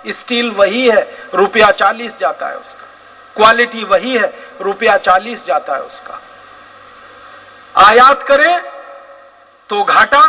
Steel वही है, रुपया 40 जाता है उसका। क्वालिटी वही है, रुपया 40 जाता है उसका। आयात करें तो घाटा,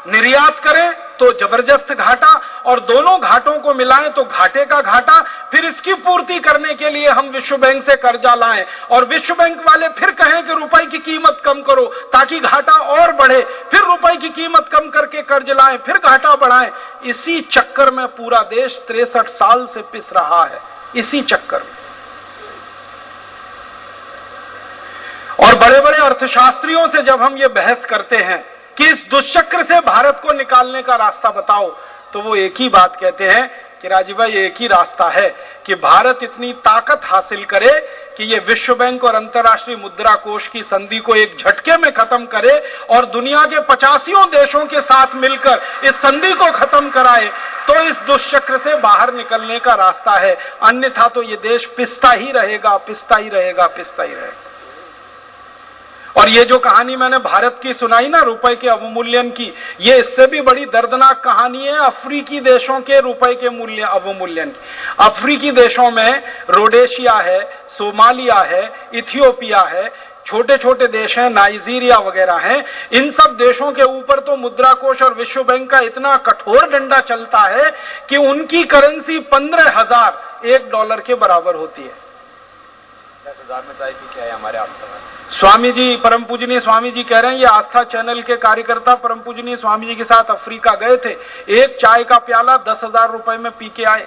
निर्यात करें तो जबरदस्त घाटा, और दोनों घाटों को मिलाएं तो घाटे का घाटा। फिर इसकी पूर्ति करने के लिए हम विश्व बैंक से कर्जा लाएं और विश्व बैंक वाले फिर कहें कि रुपए की कीमत कम करो ताकि घाटा और बढ़े, फिर रुपए की कीमत कम करके कर्ज लाएं, फिर घाटा बढ़ाएं। इसी चक्कर में पूरा देश 63 साल से पिस रहा है, इसी चक्कर में। और बड़े बड़े अर्थशास्त्रियों से जब हम ये बहस करते हैं कि इस दुष्चक्र से भारत को निकालने का रास्ता बताओ, तो वो एक ही बात कहते हैं कि राजीव भाई एक ही रास्ता है कि भारत इतनी ताकत हासिल करे कि ये विश्व बैंक और अंतर्राष्ट्रीय मुद्रा कोष की संधि को एक झटके में खत्म करे और दुनिया के 85 देशों के साथ मिलकर इस संधि को खत्म कराए, तो इस दुष्चक्र से बाहर निकलने का रास्ता है। अन्यथा तो ये देश पिसता ही रहेगा, पिसता ही रहेगा, पिसता ही रहेगा। और ये जो कहानी मैंने भारत की सुनाई ना रुपए के अवमूल्यन की, ये इससे भी बड़ी दर्दनाक कहानी है अफ्रीकी देशों के रुपए के मूल्य अवमूल्यन की। अफ्रीकी देशों में रोडेशिया है, सोमालिया है, इथियोपिया है, छोटे छोटे देश हैं, नाइजीरिया वगैरह हैं। इन सब देशों के ऊपर तो मुद्रा कोष और विश्व बैंक का इतना कठोर डंडा चलता है कि उनकी करेंसी 15,000 $1 के बराबर होती है। 10,000 में चाय पी के आए हमारे आस्था में। स्वामी जी, परम पूजनीय स्वामी जी कह रहे हैं, ये आस्था चैनल के कार्यकर्ता परम पूजनीय स्वामी जी के साथ अफ्रीका गए थे, एक चाय का प्याला 10,000 रुपए में पी के आए।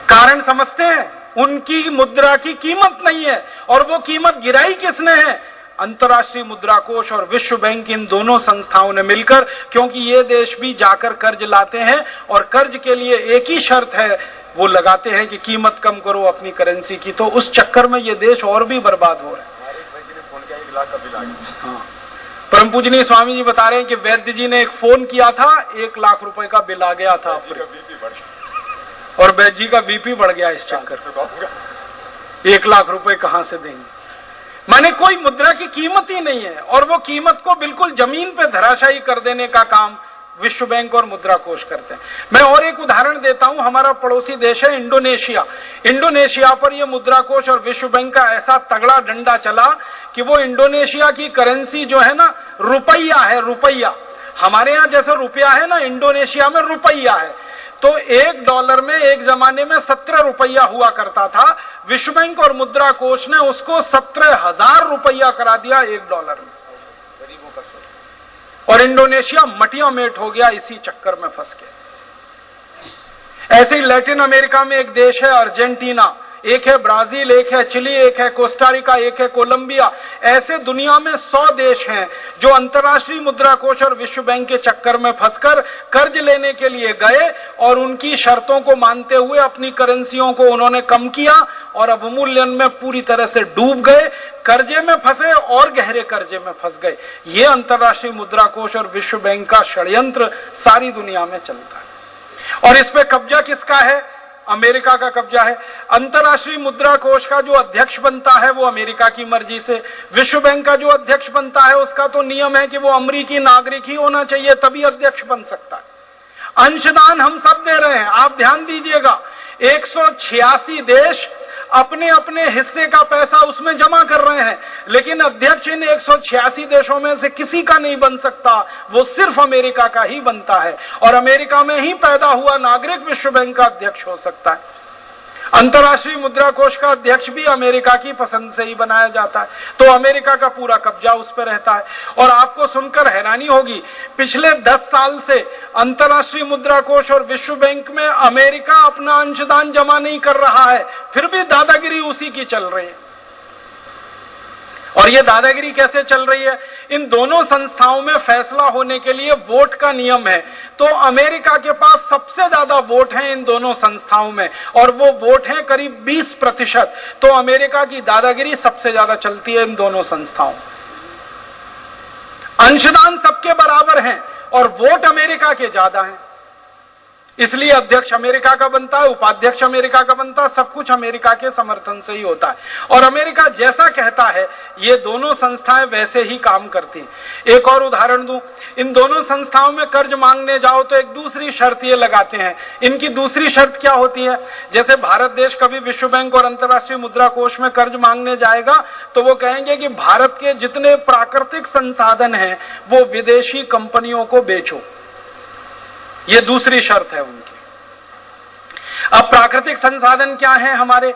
कारण समझते हैं, उनकी मुद्रा की कीमत नहीं है, और वो कीमत गिराई किसने है? अंतर्राष्ट्रीय मुद्रा कोष और विश्व बैंक, इन दोनों संस्थाओं ने मिलकर। क्योंकि ये देश भी जाकर कर्ज लाते हैं और कर्ज के लिए एक ही शर्त है, वो लगाते हैं कि कीमत कम करो अपनी करेंसी की। तो उस चक्कर में ये देश और भी बर्बाद हो रहा है। हमारे एक भाई जी ने फोन किया, 1 लाख का बिल आ गया। हाँ, परम पूजनीय स्वामी जी बता रहे हैं कि वैद्य जी ने एक फोन किया था, 1 लाख रुपए का बिल आ गया था, और वैद्य जी का बीपी बढ़ गया इस चक्कर में। 1 लाख रुपए कहां से देंगे? माने कोई मुद्रा की कीमत ही नहीं है, और वो कीमत को बिल्कुल जमीन पे धराशायी कर देने का काम विश्व बैंक और मुद्रा कोष करते हैं। मैं और एक उदाहरण देता हूं, हमारा पड़ोसी देश है इंडोनेशिया। इंडोनेशिया पर यह मुद्रा कोष और विश्व बैंक का ऐसा तगड़ा डंडा चला कि वो इंडोनेशिया की करेंसी जो है ना, रुपया है, रुपया। हमारे यहां जैसे रुपया है ना, इंडोनेशिया में रुपया है। तो $1 में एक जमाने में 17 रुपया हुआ करता था। विश्व बैंक और मुद्रा कोष ने उसको 17,000 रुपया करा दिया $1 में, और इंडोनेशिया मटिया मेट हो गया इसी चक्कर में फंस के। ऐसे ही लैटिन अमेरिका में एक देश है अर्जेंटीना, एक है ब्राजील, एक है चिली, एक है कोस्टारिका, एक है कोलंबिया। ऐसे दुनिया में 100 देश हैं जो अंतर्राष्ट्रीय मुद्रा कोष और विश्व बैंक के चक्कर में फंसकर कर्ज लेने के लिए गए, और उनकी शर्तों को मानते हुए अपनी करेंसियों को उन्होंने कम किया और अवमूल्यन में पूरी तरह से डूब गए, कर्जे में फंसे और गहरे कर्जे में फंस गए। ये अंतर्राष्ट्रीय मुद्रा कोष और विश्व बैंक का षड्यंत्र सारी दुनिया में चलता है। और इस पे कब्जा किसका है? अमेरिका का कब्जा है। अंतर्राष्ट्रीय मुद्रा कोष का जो अध्यक्ष बनता है वो अमेरिका की मर्जी से, विश्व बैंक का जो अध्यक्ष बनता है उसका तो नियम है कि वो अमेरिकी नागरिक ही होना चाहिए, तभी अध्यक्ष बन सकता है। अंशदान हम सब दे रहे हैं, आप ध्यान दीजिएगा। 186 देश अपने अपने हिस्से का पैसा उसमें जमा कर रहे हैं, लेकिन अध्यक्ष इन 186 देशों में से किसी का नहीं बन सकता, वो सिर्फ अमेरिका का ही बनता है। और अमेरिका में ही पैदा हुआ नागरिक विश्व बैंक का अध्यक्ष हो सकता है। अंतर्राष्ट्रीय मुद्रा कोष का अध्यक्ष भी अमेरिका की पसंद से ही बनाया जाता है, तो अमेरिका का पूरा कब्जा उस पर रहता है। और आपको सुनकर हैरानी होगी, पिछले 10 साल से अंतर्राष्ट्रीय मुद्रा कोष और विश्व बैंक में अमेरिका अपना अंशदान जमा नहीं कर रहा है, फिर भी दादागिरी उसी की चल रही है। और ये दादागिरी कैसे चल रही है? इन दोनों संस्थाओं में फैसला होने के लिए वोट का नियम है, तो अमेरिका के पास सबसे ज्यादा वोट हैं इन दोनों संस्थाओं में, और वो वोट हैं करीब 20%। तो अमेरिका की दादागिरी सबसे ज्यादा चलती है इन दोनों संस्थाओं। अंशदान सबके बराबर हैं और वोट अमेरिका के ज्यादा हैं। इसलिए अध्यक्ष अमेरिका का बनता है, उपाध्यक्ष अमेरिका का बनता है, सब कुछ अमेरिका के समर्थन से ही होता है। और अमेरिका जैसा कहता है ये दोनों संस्थाएं वैसे ही काम करती हैं। एक और उदाहरण दूं, इन दोनों संस्थाओं में कर्ज मांगने जाओ तो एक दूसरी शर्त ये लगाते हैं। इनकी दूसरी शर्त क्या होती है? जैसे भारत देश कभी विश्व बैंक और अंतर्राष्ट्रीय मुद्रा कोष में कर्ज मांगने जाएगा तो वो कहेंगे कि भारत के जितने प्राकृतिक संसाधन हैं वो विदेशी कंपनियों को बेचो। ये दूसरी शर्त है उनकी। अब प्राकृतिक संसाधन क्या है? हमारे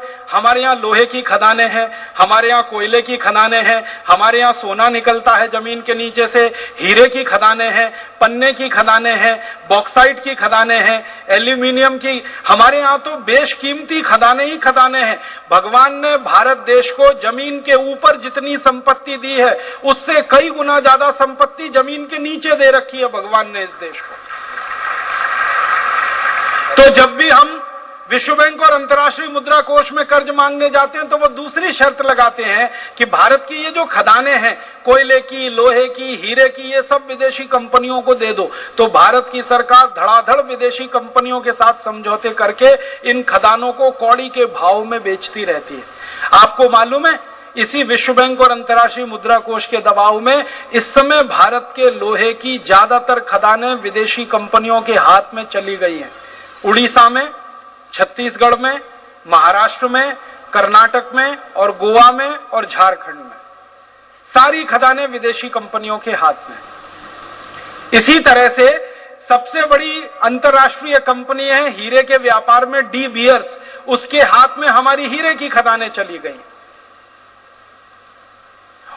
यहां लोहे की खदानें हैं, हमारे यहां कोयले की खदानें हैं, हमारे यहां सोना निकलता है जमीन के नीचे से, हीरे की खदानें हैं, पन्ने की खदानें हैं, बॉक्साइट की खदानें हैं, एल्यूमिनियम की, हमारे यहां तो बेशकीमती खदानें ही खदानें हैं। भगवान ने भारत देश को जमीन के ऊपर जितनी संपत्ति दी है उससे कई गुना ज्यादा संपत्ति जमीन के नीचे दे रखी है भगवान ने इस देश को। तो जब भी हम विश्व बैंक और अंतर्राष्ट्रीय मुद्रा कोष में कर्ज मांगने जाते हैं तो वो दूसरी शर्त लगाते हैं कि भारत की ये जो खदानें हैं, कोयले की, लोहे की, हीरे की, ये सब विदेशी कंपनियों को दे दो। तो भारत की सरकार धड़ाधड़ विदेशी कंपनियों के साथ समझौते करके इन खदानों को कौड़ी के भाव में बेचती रहती है। आपको मालूम है, इसी विश्व बैंक और अंतर्राष्ट्रीय मुद्रा कोष के दबाव में इस समय भारत के लोहे की ज्यादातर खदानें विदेशी कंपनियों के हाथ में चली गई हैं। उड़ीसा में, छत्तीसगढ़ में, महाराष्ट्र में, कर्नाटक में और गोवा में और झारखंड में सारी खदानें विदेशी कंपनियों के हाथ में। इसी तरह से सबसे बड़ी अंतर्राष्ट्रीय कंपनी है हीरे के व्यापार में डी बियर्स, उसके हाथ में हमारी हीरे की खदानें चली गई।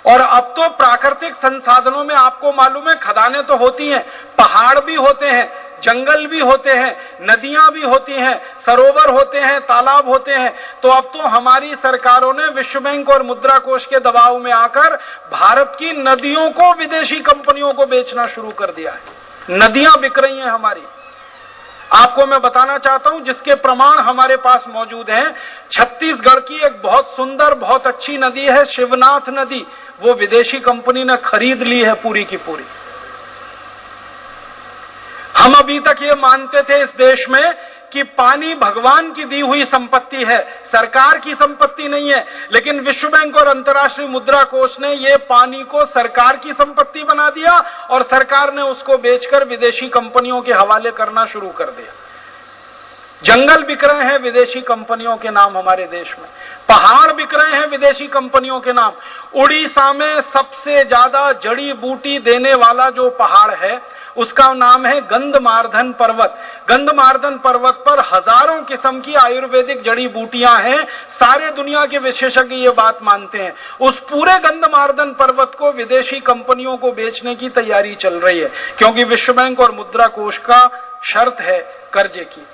और अब तो प्राकृतिक संसाधनों में आपको मालूम है खदानें तो होती हैं, पहाड़ भी होते हैं, जंगल भी होते हैं, नदियां भी होती हैं, सरोवर होते हैं, तालाब होते हैं। तो अब तो हमारी सरकारों ने विश्व बैंक और मुद्रा कोष के दबाव में आकर भारत की नदियों को विदेशी कंपनियों को बेचना शुरू कर दिया है। नदियां बिक रही हैं हमारी। आपको मैं बताना चाहता हूं जिसके प्रमाण हमारे पास मौजूद हैं। छत्तीसगढ़ की एक बहुत सुंदर, बहुत अच्छी नदी है शिवनाथ नदी, वो विदेशी कंपनी ने खरीद ली है पूरी की पूरी। हम अभी तक ये मानते थे इस देश में कि पानी भगवान की दी हुई संपत्ति है, सरकार की संपत्ति नहीं है। लेकिन विश्व बैंक और अंतर्राष्ट्रीय मुद्रा कोष ने ये पानी को सरकार की संपत्ति बना दिया और सरकार ने उसको बेचकर विदेशी कंपनियों के हवाले करना शुरू कर दिया। जंगल बिक रहे हैं विदेशी कंपनियों के नाम हमारे देश में, पहाड़ बिक रहे हैं विदेशी कंपनियों के नाम। उड़ीसा में सबसे ज्यादा जड़ी बूटी देने वाला जो पहाड़ है उसका नाम है गंधमार्दन पर्वत। गंधमार्दन पर्वत पर हजारों किस्म की आयुर्वेदिक जड़ी बूटियां हैं। सारे दुनिया के विशेषज्ञ ये बात मानते हैं। उस पूरे गंधमार्दन पर्वत को विदेशी कंपनियों को बेचने की तैयारी चल रही है, क्योंकि विश्व बैंक और मुद्रा कोष का शर्त है कर्जे की।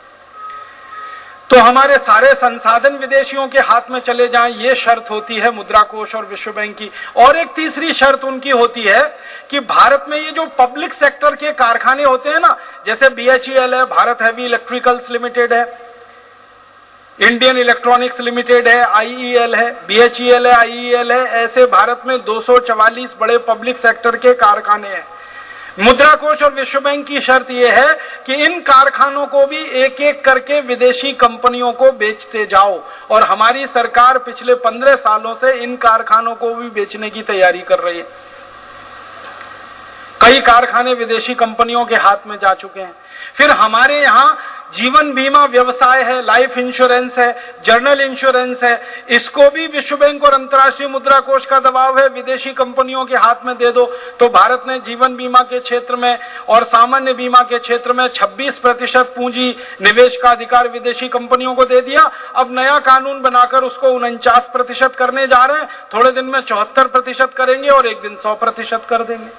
तो हमारे सारे संसाधन विदेशियों के हाथ में चले जाएं, ये शर्त होती है मुद्रा कोष और विश्व बैंक की। और एक तीसरी शर्त उनकी होती है कि भारत में ये जो पब्लिक सेक्टर के कारखाने होते हैं ना, जैसे BHEL है, भारत हैवी इलेक्ट्रिकल्स लिमिटेड है, इंडियन इलेक्ट्रॉनिक्स लिमिटेड है, IEL है, BHEL है, IEL है, ऐसे भारत में 244 बड़े पब्लिक सेक्टर के कारखाने हैं। मुद्रा कोष और विश्व बैंक की शर्त यह है कि इन कारखानों को भी एक एक करके विदेशी कंपनियों को बेचते जाओ। और हमारी सरकार पिछले 15 सालों से इन कारखानों को भी बेचने की तैयारी कर रही है। कई कारखाने विदेशी कंपनियों के हाथ में जा चुके हैं। फिर हमारे यहां जीवन बीमा व्यवसाय है, लाइफ इंश्योरेंस है, जर्नल इंश्योरेंस है, इसको भी विश्व बैंक और अंतर्राष्ट्रीय मुद्रा कोष का दबाव है विदेशी कंपनियों के हाथ में दे दो। तो भारत ने जीवन बीमा के क्षेत्र में और सामान्य बीमा के क्षेत्र में 26% पूंजी निवेश का अधिकार विदेशी कंपनियों को दे दिया। अब नया कानून बनाकर उसको 49% करने जा रहे हैं। थोड़े दिन में 74% करेंगे और एक दिन 100% कर देंगे।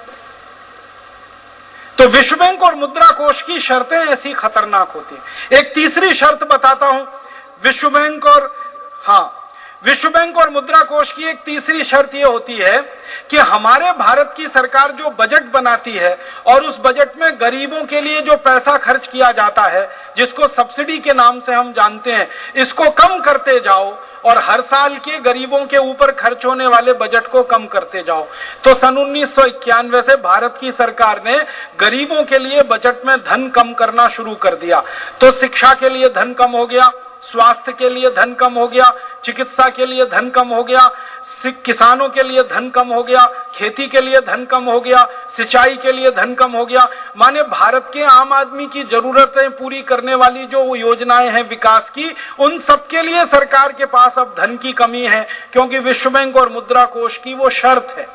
तो विश्व बैंक और मुद्रा कोष की शर्तें ऐसी खतरनाक होती हैं। एक तीसरी शर्त बताता हूं, विश्व बैंक और मुद्रा कोष की एक तीसरी शर्त यह होती है कि हमारे भारत की सरकार जो बजट बनाती है और उस बजट में गरीबों के लिए जो पैसा खर्च किया जाता है, जिसको सब्सिडी के नाम से हम जानते हैं, इसको कम करते जाओ और हर साल के गरीबों के ऊपर खर्च होने वाले बजट को कम करते जाओ। तो सन 1991 से भारत की सरकार ने गरीबों के लिए बजट में धन कम करना शुरू कर दिया। तो शिक्षा के लिए धन कम हो गया, स्वास्थ्य के लिए धन कम हो गया, चिकित्सा के लिए धन कम हो गया, किसानों के लिए धन कम हो गया, खेती के लिए धन कम हो गया, सिंचाई के लिए धन कम हो गया। माने भारत के आम आदमी की जरूरतें पूरी करने वाली जो योजनाएं हैं विकास की, उन सबके लिए सरकार के पास अब धन की कमी है, क्योंकि विश्व बैंक और मुद्रा कोष की वो शर्त है।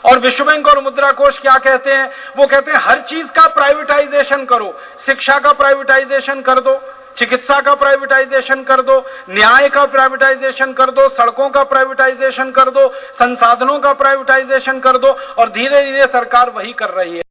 और विश्व बैंक और मुद्रा कोष क्या कहते हैं? वो कहते हैं हर चीज का प्राइवेटाइजेशन करो, शिक्षा का प्राइवेटाइजेशन कर दो, चिकित्सा का प्राइवेटाइजेशन कर दो, न्याय का प्राइवेटाइजेशन कर दो, सड़कों का प्राइवेटाइजेशन कर दो, संसाधनों का प्राइवेटाइजेशन कर दो, और धीरे धीरे सरकार वही कर रही है।